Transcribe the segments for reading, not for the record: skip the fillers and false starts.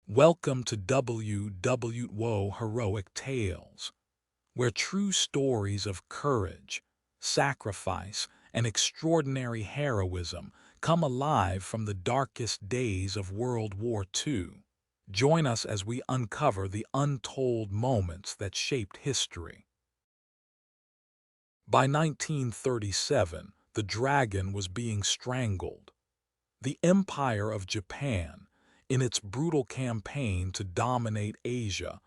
Welcome to WW2 Heroic Tales, where true stories of courage, sacrifice, and extraordinary heroism come alive from the darkest days of World War II. Join us as we uncover the untold moments that shaped history. By 1937, the dragon was being strangled. The Empire of Japan, in its brutal campaign to dominate Asia,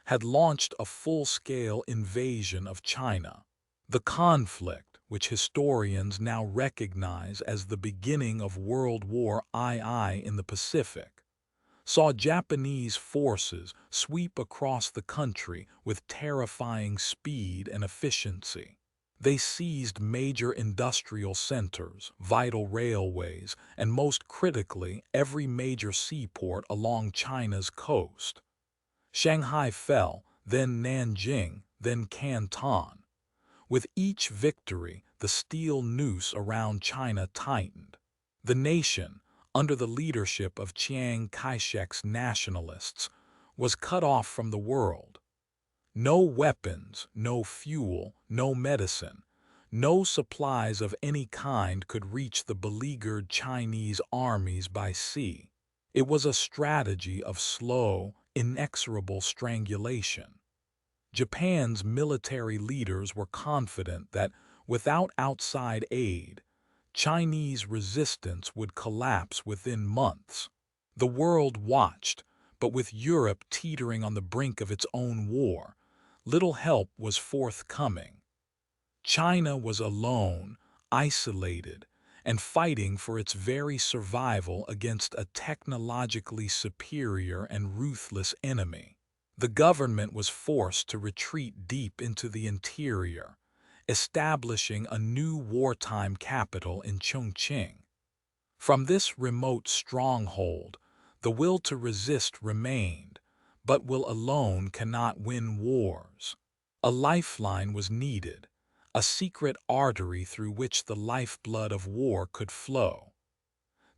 had launched a full-scale invasion of China. The conflict, which historians now recognize as the beginning of World War II in the Pacific, saw Japanese forces sweep across the country with terrifying speed and efficiency. They seized major industrial centers, vital railways, and most critically, every major seaport along China's coast. Shanghai fell, then Nanjing, then Canton. With each victory, the steel noose around China tightened. The nation, under the leadership of Chiang Kai-shek's nationalists, was cut off from the world. No weapons, no fuel, no medicine, no supplies of any kind could reach the beleaguered Chinese armies by sea. It was a strategy of slow, inexorable strangulation. Japan's military leaders were confident that, without outside aid, Chinese resistance would collapse within months. The world watched, but with Europe teetering on the brink of its own war, little help was forthcoming. China was alone, isolated, and fighting for its very survival against a technologically superior and ruthless enemy. The government was forced to retreat deep into the interior, establishing a new wartime capital in Chongqing. From this remote stronghold, the will to resist remained, but will alone cannot win wars. A lifeline was needed, a secret artery through which the lifeblood of war could flow.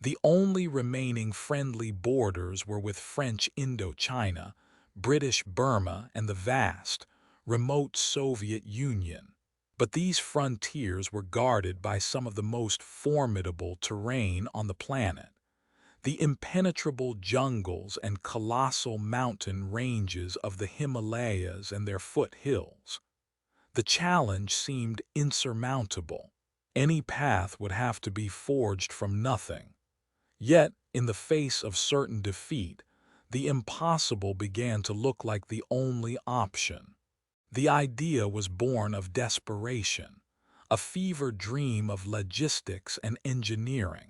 The only remaining friendly borders were with French Indochina, British Burma, and the vast, remote Soviet Union. But these frontiers were guarded by some of the most formidable terrain on the planet. The impenetrable jungles and colossal mountain ranges of the Himalayas and their foothills. The challenge seemed insurmountable. Any path would have to be forged from nothing. Yet, in the face of certain defeat, the impossible began to look like the only option. The idea was born of desperation, a fever dream of logistics and engineering.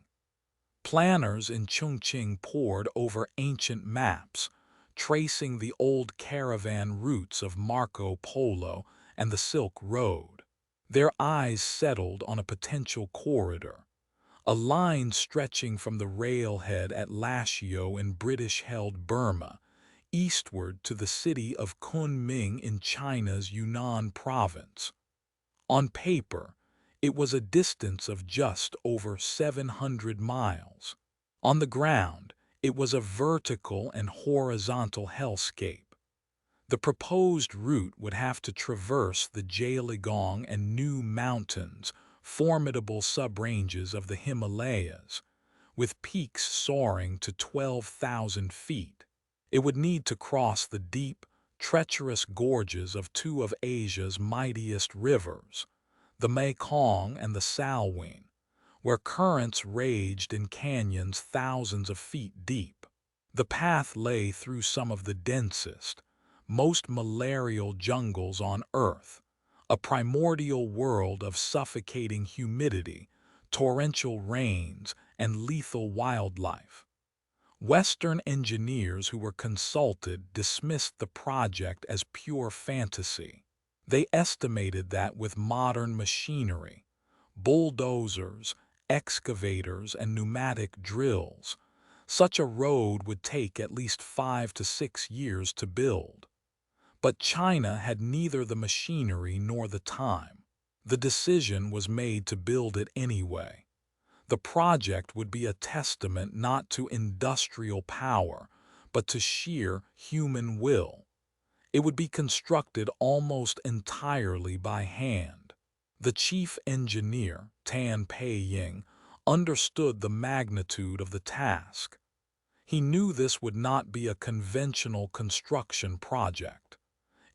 Planners in Chongqing pored over ancient maps, tracing the old caravan routes of Marco Polo and the Silk Road. Their eyes settled on a potential corridor, a line stretching from the railhead at Lashio in British-held Burma, eastward to the city of Kunming in China's Yunnan province. On paper, it was a distance of just over 700 miles. On the ground, it was a vertical and horizontal hellscape. The proposed route would have to traverse the Zhejiang and Nu Mountains, formidable subranges of the Himalayas, with peaks soaring to 12,000 feet. It would need to cross the deep, treacherous gorges of two of Asia's mightiest rivers, the Mekong and the Salween, where currents raged in canyons thousands of feet deep. The path lay through some of the densest, most malarial jungles on Earth, a primordial world of suffocating humidity, torrential rains, and lethal wildlife. Western engineers who were consulted dismissed the project as pure fantasy. They estimated that with modern machinery, bulldozers, excavators, and pneumatic drills, such a road would take at least 5 to 6 years to build. But China had neither the machinery nor the time. The decision was made to build it anyway. The project would be a testament not to industrial power, but to sheer human will. It would be constructed almost entirely by hand. The chief engineer, Tan Pei-ying, understood the magnitude of the task. He knew this would not be a conventional construction project.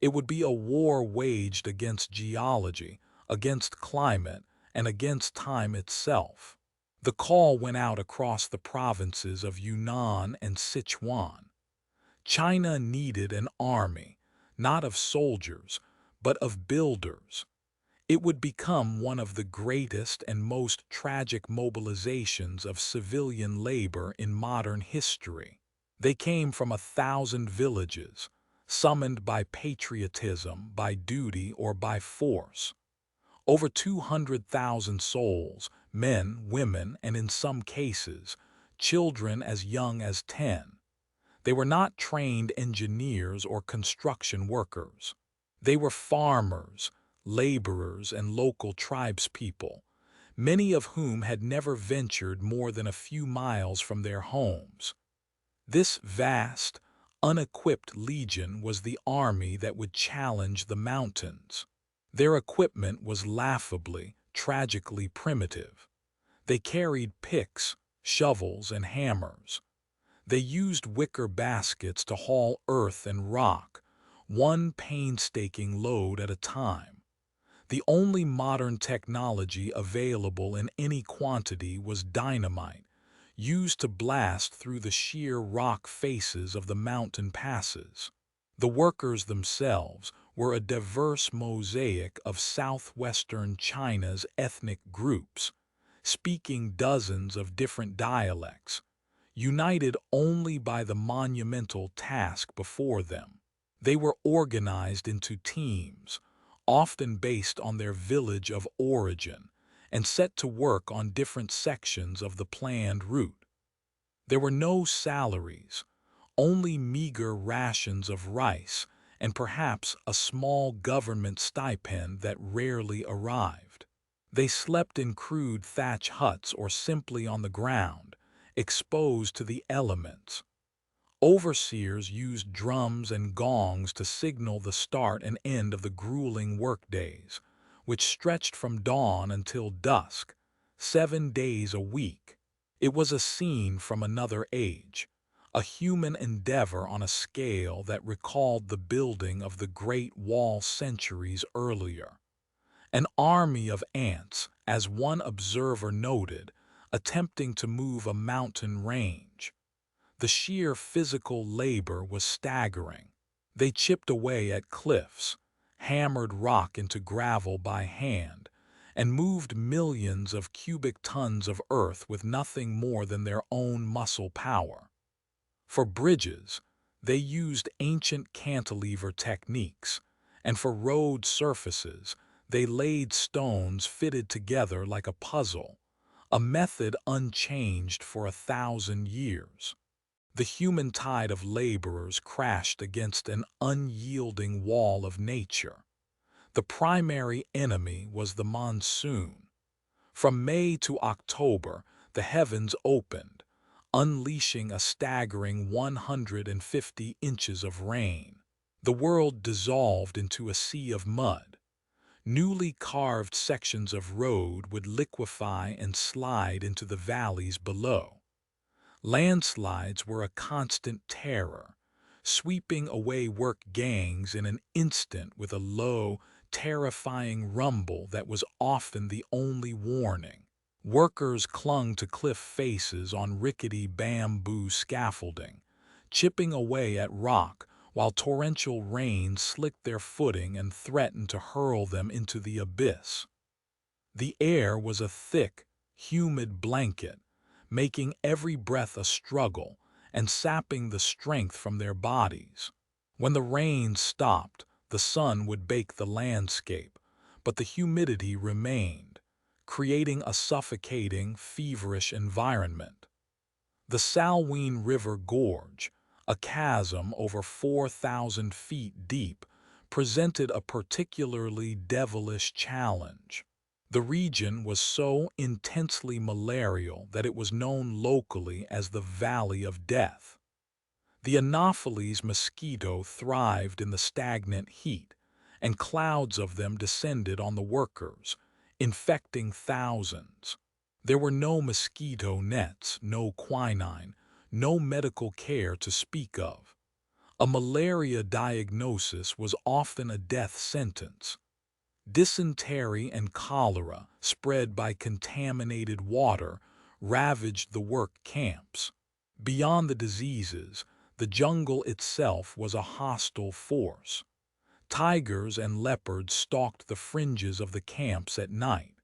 It would be a war waged against geology, against climate, and against time itself. The call went out across the provinces of Yunnan and Sichuan. China needed an army, not of soldiers, but of builders. It would become one of the greatest and most tragic mobilizations of civilian labor in modern history. They came from 1,000 villages, summoned by patriotism, by duty, or by force. Over 200,000 souls, men, women, and in some cases, children as young as 10. They were not trained engineers or construction workers. They were farmers, laborers, and local tribespeople, many of whom had never ventured more than a few miles from their homes. This vast, unequipped legion was the army that would challenge the mountains. Their equipment was laughably, tragically primitive. They carried picks, shovels, and hammers. They used wicker baskets to haul earth and rock, one painstaking load at a time. The only modern technology available in any quantity was dynamite, used to blast through the sheer rock faces of the mountain passes. The workers themselves were a diverse mosaic of southwestern China's ethnic groups, speaking dozens of different dialects, united only by the monumental task before them. They were organized into teams, often based on their village of origin, and set to work on different sections of the planned route. There were no salaries, only meager rations of rice and perhaps a small government stipend that rarely arrived. They slept in crude thatch huts or simply on the ground, exposed to the elements. Overseers used drums and gongs to signal the start and end of the grueling workdays, which stretched from dawn until dusk, 7 days a week. It was a scene from another age, a human endeavor on a scale that recalled the building of the Great Wall centuries earlier. An army of ants, as one observer noted, attempting to move a mountain range. The sheer physical labor was staggering. They chipped away at cliffs, hammered rock into gravel by hand, and moved millions of cubic tons of earth with nothing more than their own muscle power. For bridges, they used ancient cantilever techniques, and for road surfaces, they laid stones fitted together like a puzzle, a method unchanged for 1,000 years. The human tide of laborers crashed against an unyielding wall of nature. The primary enemy was the monsoon. From May to October, the heavens opened, unleashing a staggering 150 inches of rain. The world dissolved into a sea of mud. Newly carved sections of road would liquefy and slide into the valleys below. Landslides were a constant terror, sweeping away work gangs in an instant with a low, terrifying rumble that was often the only warning. Workers clung to cliff faces on rickety bamboo scaffolding, chipping away at rock while torrential rain slicked their footing and threatened to hurl them into the abyss. The air was a thick, humid blanket, making every breath a struggle and sapping the strength from their bodies. When the rain stopped, the sun would bake the landscape, but the humidity remained, creating a suffocating, feverish environment. The Salween River Gorge, a chasm over 4,000 feet deep, presented a particularly devilish challenge. The region was so intensely malarial that it was known locally as the Valley of Death. The Anopheles mosquito thrived in the stagnant heat, and clouds of them descended on the workers, infecting thousands. There were no mosquito nets, no quinine, no medical care to speak of. A malaria diagnosis was often a death sentence. Dysentery and cholera, spread by contaminated water, ravaged the work camps. Beyond the diseases, the jungle itself was a hostile force. Tigers and leopards stalked the fringes of the camps at night.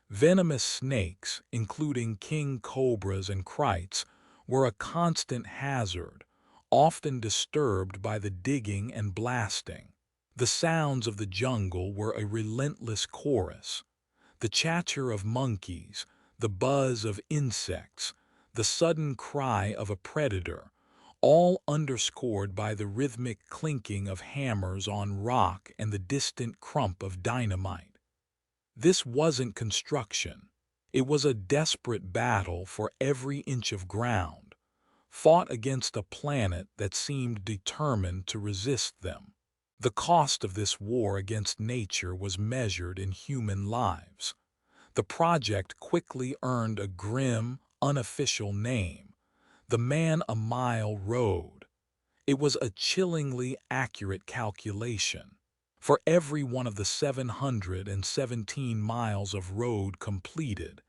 Venomous snakes, including king cobras and krites, were a constant hazard, often disturbed by the digging and blasting. The sounds of the jungle were a relentless chorus. The chatter of monkeys, the buzz of insects, the sudden cry of a predator, all underscored by the rhythmic clinking of hammers on rock and the distant crump of dynamite. This wasn't construction. It was a desperate battle for every inch of ground, fought against a planet that seemed determined to resist them. The cost of this war against nature was measured in human lives. The project quickly earned a grim, unofficial name, the Man-a-Mile Road. It was a chillingly accurate calculation. For every one of the 717 miles of road completed,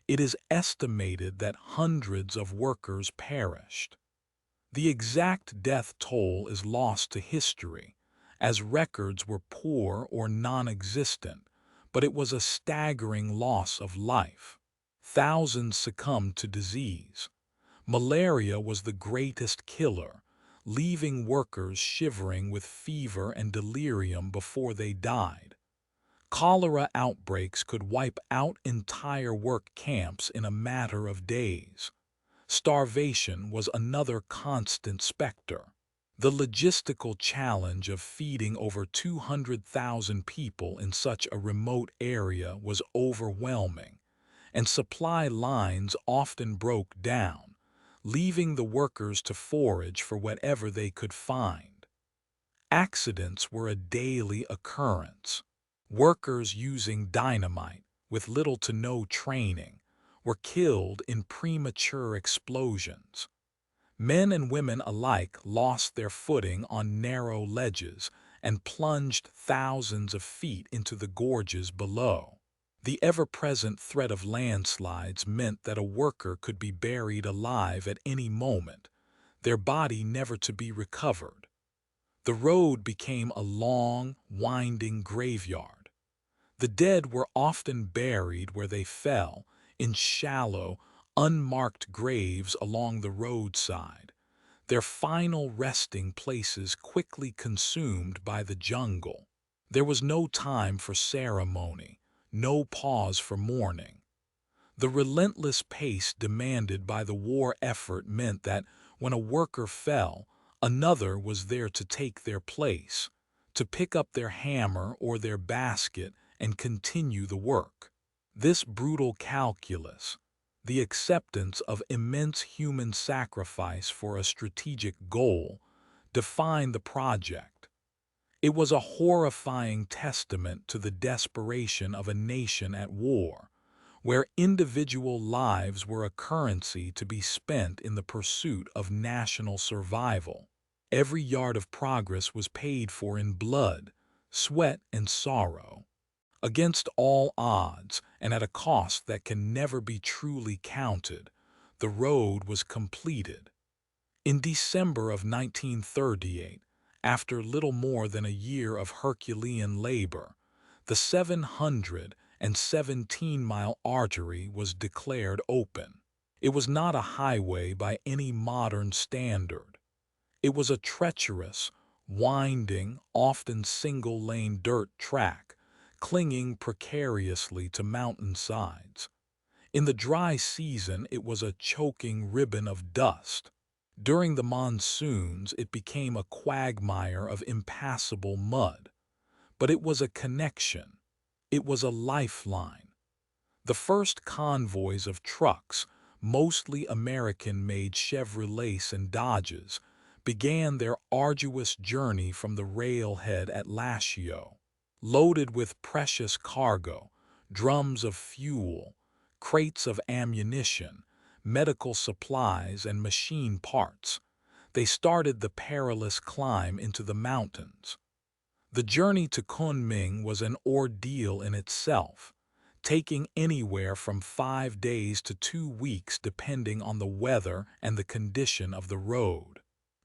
it is estimated that hundreds of workers perished. The exact death toll is lost to history, as records were poor or non-existent, but it was a staggering loss of life. Thousands succumbed to disease. Malaria was the greatest killer, leaving workers shivering with fever and delirium before they died. Cholera outbreaks could wipe out entire work camps in a matter of days. Starvation was another constant specter. The logistical challenge of feeding over 200,000 people in such a remote area was overwhelming, and supply lines often broke down, leaving the workers to forage for whatever they could find. Accidents were a daily occurrence. Workers using dynamite, with little to no training, were killed in premature explosions. Men and women alike lost their footing on narrow ledges and plunged thousands of feet into the gorges below. The ever-present threat of landslides meant that a worker could be buried alive at any moment, their body never to be recovered. The road became a long, winding graveyard. The dead were often buried where they fell, in shallow, unmarked graves along the roadside, their final resting places quickly consumed by the jungle. There was no time for ceremony, no pause for mourning. The relentless pace demanded by the war effort meant that when a worker fell, another was there to take their place, to pick up their hammer or their basket and continue the work. This brutal calculus, the acceptance of immense human sacrifice for a strategic goal, defined the project. It was a horrifying testament to the desperation of a nation at war, where individual lives were a currency to be spent in the pursuit of national survival. Every yard of progress was paid for in blood, sweat, and sorrow. Against all odds, and at a cost that can never be truly counted, the road was completed. In December of 1938, after little more than a year of Herculean labor, the 717-mile artery was declared open. It was not a highway by any modern standard. It was a treacherous, winding, often single-lane dirt track, clinging precariously to mountain sides. In the dry season, it was a choking ribbon of dust. During the monsoons, it became a quagmire of impassable mud. But it was a connection. It was a lifeline. The first convoys of trucks, mostly American-made Chevrolets and Dodges, began their arduous journey from the railhead at Lashio, loaded with precious cargo, drums of fuel, crates of ammunition, medical supplies, and machine parts. They started the perilous climb into the mountains. The journey to Kunming was an ordeal in itself, taking anywhere from 5 days to 2 weeks depending on the weather and the condition of the road.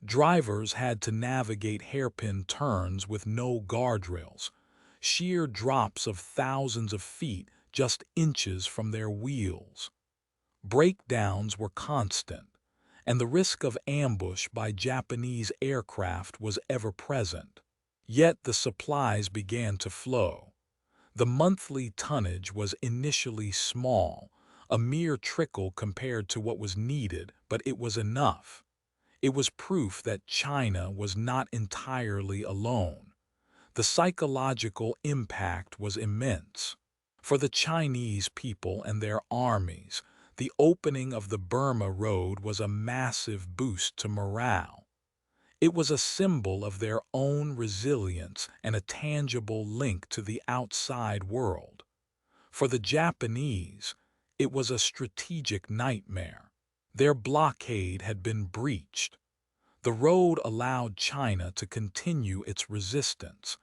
Drivers had to navigate hairpin turns with no guardrails, sheer drops of thousands of feet just inches from their wheels. Breakdowns were constant, and the risk of ambush by Japanese aircraft was ever present. Yet the supplies began to flow. The monthly tonnage was initially small, a mere trickle compared to what was needed, but it was enough. It was proof that China was not entirely alone. The psychological impact was immense. For the Chinese people and their armies, the opening of the Burma Road was a massive boost to morale. It was a symbol of their own resilience and a tangible link to the outside world. For the Japanese, it was a strategic nightmare. Their blockade had been breached. The road allowed China to continue its resistance,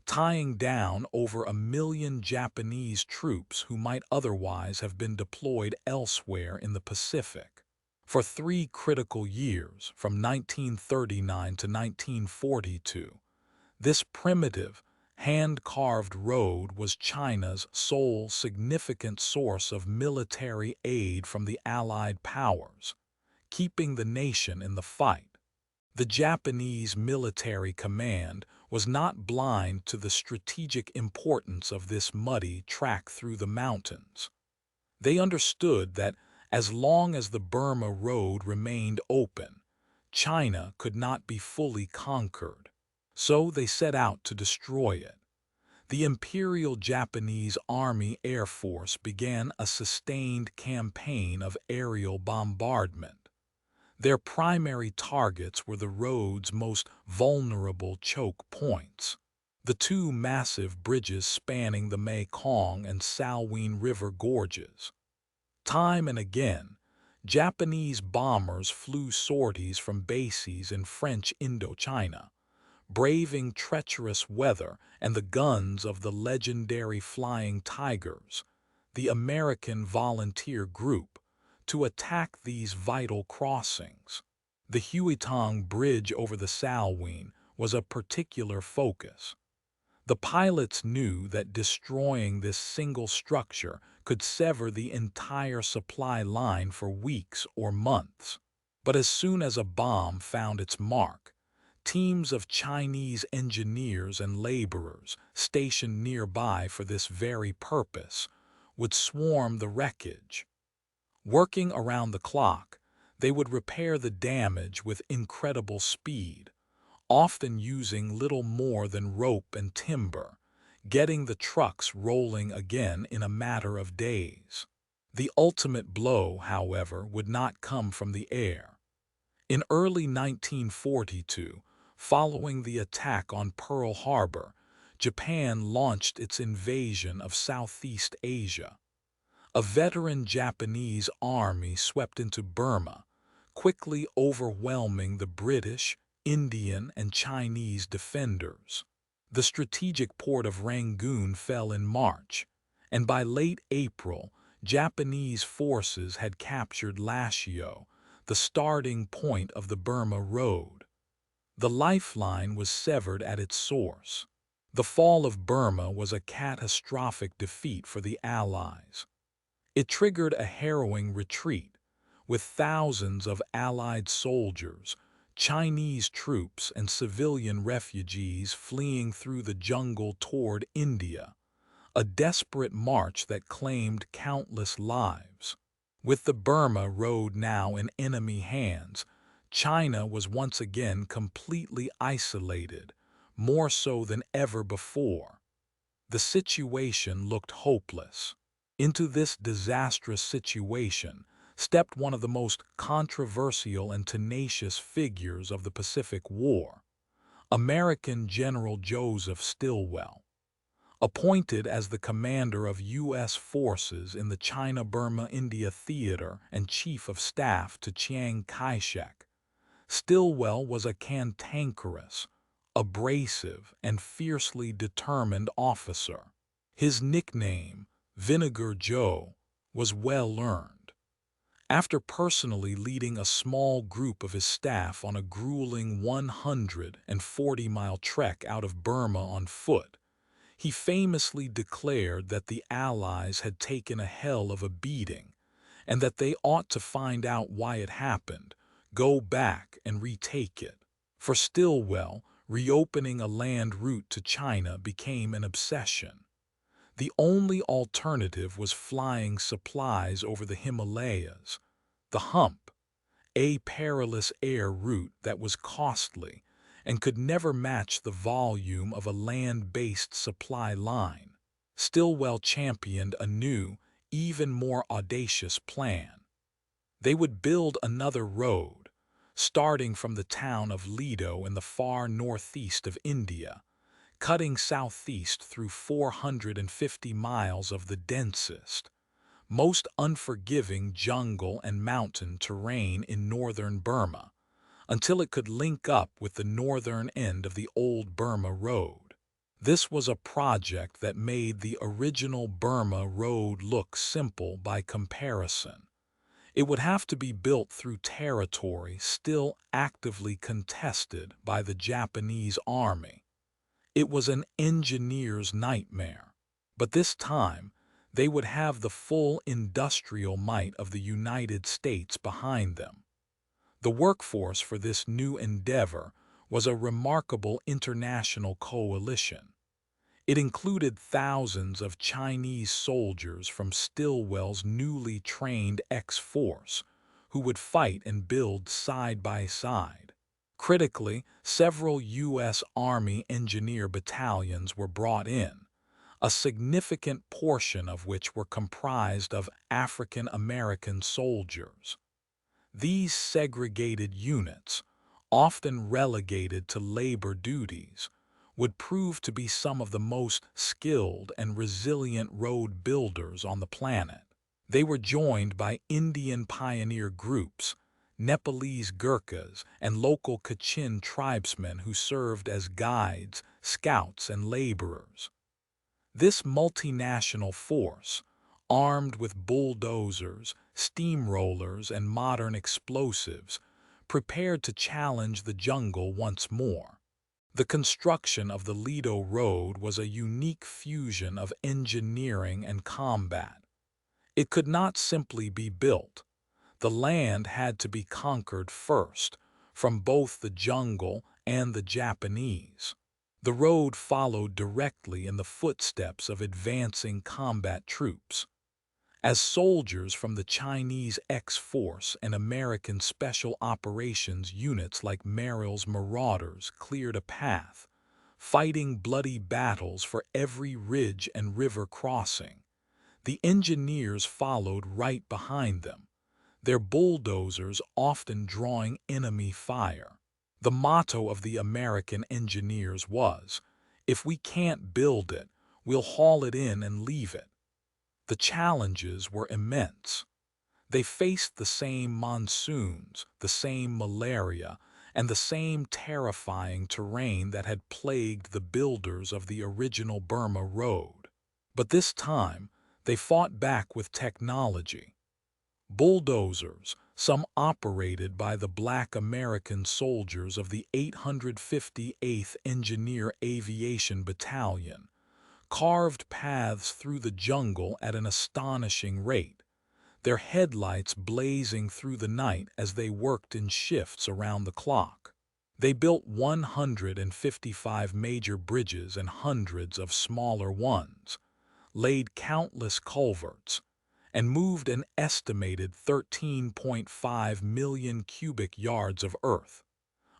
tying down over 1 million Japanese troops who might otherwise have been deployed elsewhere in the Pacific. For 3 critical years, from 1939 to 1942, this primitive, hand-carved road was China's sole significant source of military aid from the Allied powers, keeping the nation in the fight. The Japanese military command was not blind to the strategic importance of this muddy track through the mountains. They understood that as long as the Burma Road remained open, China could not be fully conquered. So they set out to destroy it. The Imperial Japanese Army Air Force began a sustained campaign of aerial bombardment. Their primary targets were the road's most vulnerable choke points, the 2 massive bridges spanning the Mekong and Salween River gorges. Time and again, Japanese bombers flew sorties from bases in French Indochina, braving treacherous weather and the guns of the legendary Flying Tigers, the American volunteer group, to attack these vital crossings. The Huitong Bridge over the Salween was a particular focus. The pilots knew that destroying this single structure could sever the entire supply line for weeks or months. But as soon as a bomb found its mark, teams of Chinese engineers and laborers stationed nearby for this very purpose would swarm the wreckage. Working around the clock, they would repair the damage with incredible speed, often using little more than rope and timber, getting the trucks rolling again in a matter of days. The ultimate blow, however, would not come from the air. In early 1942, following the attack on Pearl Harbor, Japan launched its invasion of Southeast Asia. A veteran Japanese army swept into Burma, quickly overwhelming the British, Indian, and Chinese defenders. The strategic port of Rangoon fell in March, and by late April, Japanese forces had captured Lashio, the starting point of the Burma Road. The lifeline was severed at its source. The fall of Burma was a catastrophic defeat for the Allies. It triggered a harrowing retreat, with thousands of Allied soldiers, Chinese troops, and civilian refugees fleeing through the jungle toward India, a desperate march that claimed countless lives. With the Burma Road now in enemy hands, China was once again completely isolated, more so than ever before. The situation looked hopeless. Into this disastrous situation, stepped one of the most controversial and tenacious figures of the Pacific War, American General Joseph Stilwell. Appointed as the commander of U.S. forces in the China-Burma-India Theater and chief of staff to Chiang Kai-shek, Stilwell was a cantankerous, abrasive, and fiercely determined officer. His nickname, Vinegar Joe, was well earned. After personally leading a small group of his staff on a grueling 140-mile trek out of Burma on foot, he famously declared that the Allies had taken a hell of a beating and that they ought to find out why it happened, go back and retake it. For Stilwell, reopening a land route to China became an obsession. The only alternative was flying supplies over the Himalayas, the hump, a perilous air route that was costly and could never match the volume of a land-based supply line. Stilwell championed a new, even more audacious plan. They would build another road, starting from the town of Ledo in the far northeast of India, cutting southeast through 450 miles of the densest, most unforgiving jungle and mountain terrain in northern Burma, until it could link up with the northern end of the old Burma Road. This was a project that made the original Burma Road look simple by comparison. It would have to be built through territory still actively contested by the Japanese army. It was an engineer's nightmare. But this time, they would have the full industrial might of the United States behind them. The workforce for this new endeavor was a remarkable international coalition. It included thousands of Chinese soldiers from Stilwell's newly trained X-Force, who would fight and build side by side. Critically, several U.S. Army engineer battalions were brought in, a significant portion of which were comprised of African American soldiers. These segregated units, often relegated to labor duties, would prove to be some of the most skilled and resilient road builders on the planet. They were joined by Indian pioneer groups, Nepalese Gurkhas, and local Kachin tribesmen who served as guides, scouts, and laborers. This multinational force, armed with bulldozers, steamrollers, and modern explosives, prepared to challenge the jungle once more. The construction of the Ledo Road was a unique fusion of engineering and combat. It could not simply be built. The land had to be conquered first, from both the jungle and the Japanese. The road followed directly in the footsteps of advancing combat troops. As soldiers from the Chinese X-Force and American Special Operations units like Merrill's Marauders cleared a path, fighting bloody battles for every ridge and river crossing, the engineers followed right behind them, their bulldozers often drawing enemy fire. The motto of the American engineers was, "If we can't build it, we'll haul it in and leave it." The challenges were immense. They faced the same monsoons, the same malaria, and the same terrifying terrain that had plagued the builders of the original Burma Road. But this time, they fought back with technology. Bulldozers, some operated by the Black American soldiers of the 858th Engineer Aviation Battalion, carved paths through the jungle at an astonishing rate, their headlights blazing through the night as they worked in shifts around the clock. They built 155 major bridges and hundreds of smaller ones, laid countless culverts, and moved an estimated 13.5 million cubic yards of earth,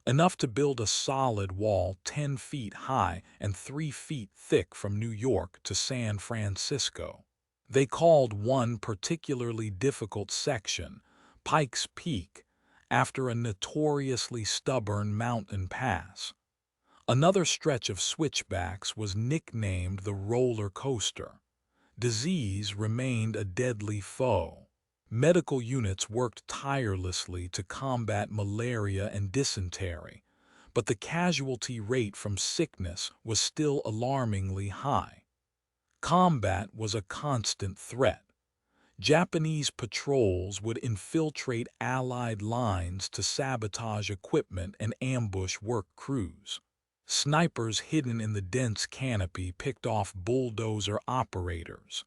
enough to build a solid wall 10 feet high and 3 feet thick from New York to San Francisco. They called one particularly difficult section Pikes Peak, after a notoriously stubborn mountain pass. Another stretch of switchbacks was nicknamed the roller coaster. Disease remained a deadly foe. Medical units worked tirelessly to combat malaria and dysentery, but the casualty rate from sickness was still alarmingly high. Combat was a constant threat. Japanese patrols would infiltrate Allied lines to sabotage equipment and ambush work crews. Snipers hidden in the dense canopy picked off bulldozer operators.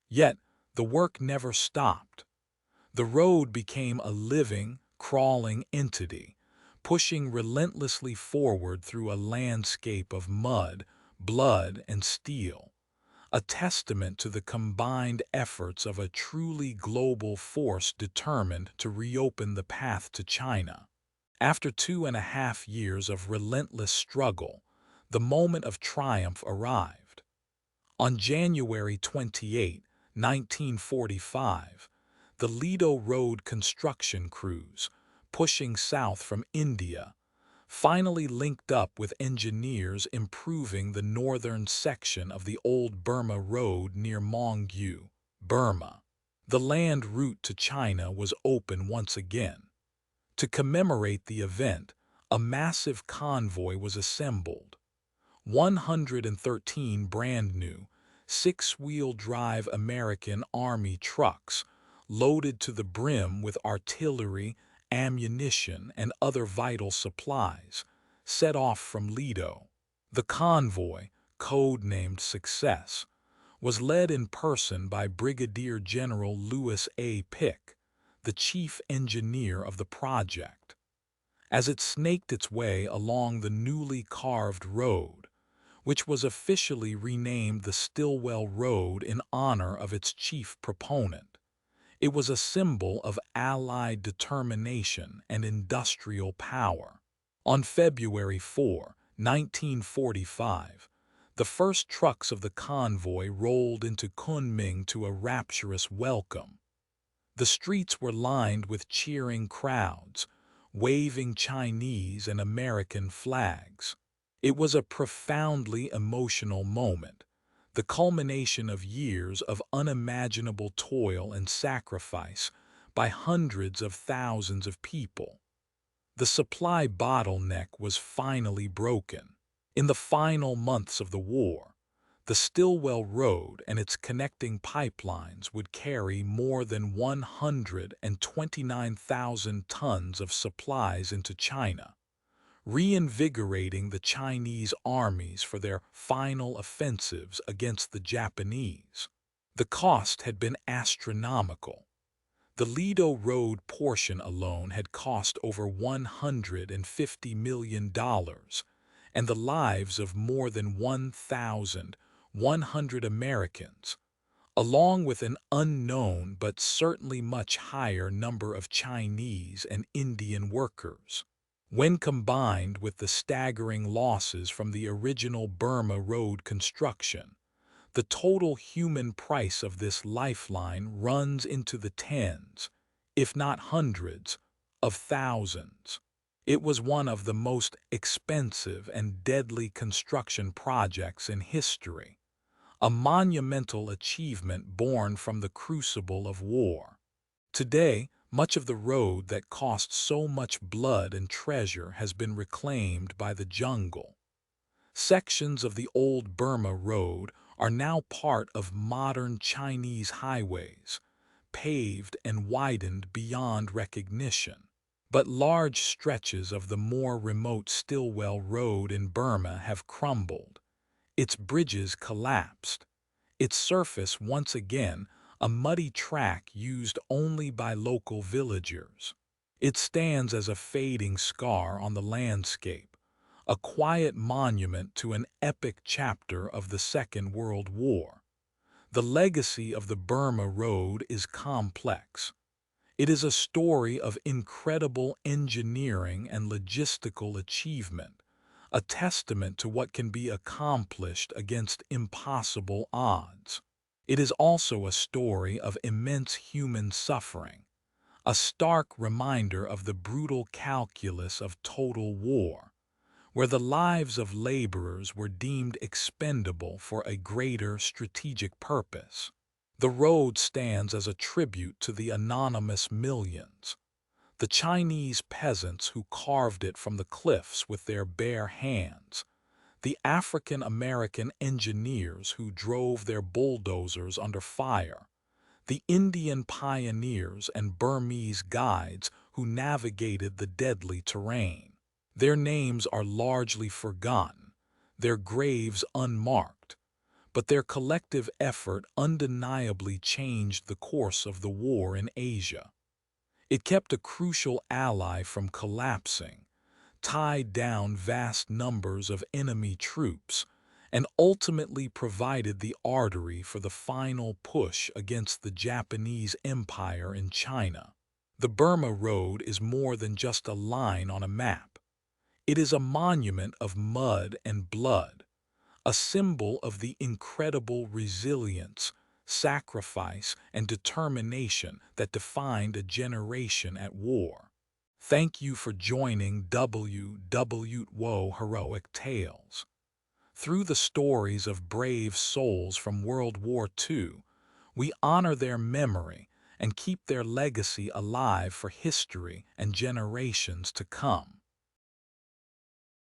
Yet, the work never stopped. The road became a living, crawling entity, pushing relentlessly forward through a landscape of mud, blood, and steel, a testament to the combined efforts of a truly global force determined to reopen the path to China. After 2.5 years of relentless struggle, the moment of triumph arrived. On January 28, 1945, the Ledo Road construction crews, pushing south from India, finally linked up with engineers improving the northern section of the old Burma Road near Mongu, Burma. The land route to China was open once again. To commemorate the event, a massive convoy was assembled. 113 brand-new, six-wheel-drive American Army trucks, loaded to the brim with artillery, ammunition, and other vital supplies, set off from Ledo. The convoy, code-named Success, was led in person by Brigadier General Louis A. Pick, the chief engineer of the project. As it snaked its way along the newly carved road, which was officially renamed the Stilwell Road in honor of its chief proponent, it was a symbol of Allied determination and industrial power. On February 4, 1945, the first trucks of the convoy rolled into Kunming to a rapturous welcome. The streets were lined with cheering crowds, waving Chinese and American flags. It was a profoundly emotional moment, the culmination of years of unimaginable toil and sacrifice by hundreds of thousands of people. The supply bottleneck was finally broken. In the final months of the war, the Stilwell Road and its connecting pipelines would carry more than 129,000 tons of supplies into China, reinvigorating the Chinese armies for their final offensives against the Japanese. The cost had been astronomical. The Ledo Road portion alone had cost over $150 million, and the lives of more than 1,100 Americans, along with an unknown but certainly much higher number of Chinese and Indian workers. When combined with the staggering losses from the original Burma Road construction, the total human price of this lifeline runs into the tens, if not hundreds, of thousands. It was one of the most expensive and deadly construction projects in history, a monumental achievement born from the crucible of war. Today, much of the road that cost so much blood and treasure has been reclaimed by the jungle. Sections of the old Burma Road are now part of modern Chinese highways, paved and widened beyond recognition. But large stretches of the more remote Stilwell Road in Burma have crumbled. Its bridges collapsed. Its surface once again a muddy track used only by local villagers. It stands as a fading scar on the landscape, a quiet monument to an epic chapter of the Second World War. The legacy of the Burma Road is complex. It is a story of incredible engineering and logistical achievement, a testament to what can be accomplished against impossible odds. It is also a story of immense human suffering, a stark reminder of the brutal calculus of total war, where the lives of laborers were deemed expendable for a greater strategic purpose. The road stands as a tribute to the anonymous millions, the Chinese peasants who carved it from the cliffs with their bare hands, the African-American engineers who drove their bulldozers under fire, the Indian pioneers and Burmese guides who navigated the deadly terrain. Their names are largely forgotten, their graves unmarked, but their collective effort undeniably changed the course of the war in Asia. It kept a crucial ally from collapsing, tied down vast numbers of enemy troops, and ultimately provided the artery for the final push against the Japanese Empire in China. The Burma Road is more than just a line on a map. It is a monument of mud and blood, a symbol of the incredible resilience, sacrifice, and determination that defined a generation at war. Thank you for joining WW2 Heroic Tales. Through the stories of brave souls from World War II, we honor their memory and keep their legacy alive for history and generations to come.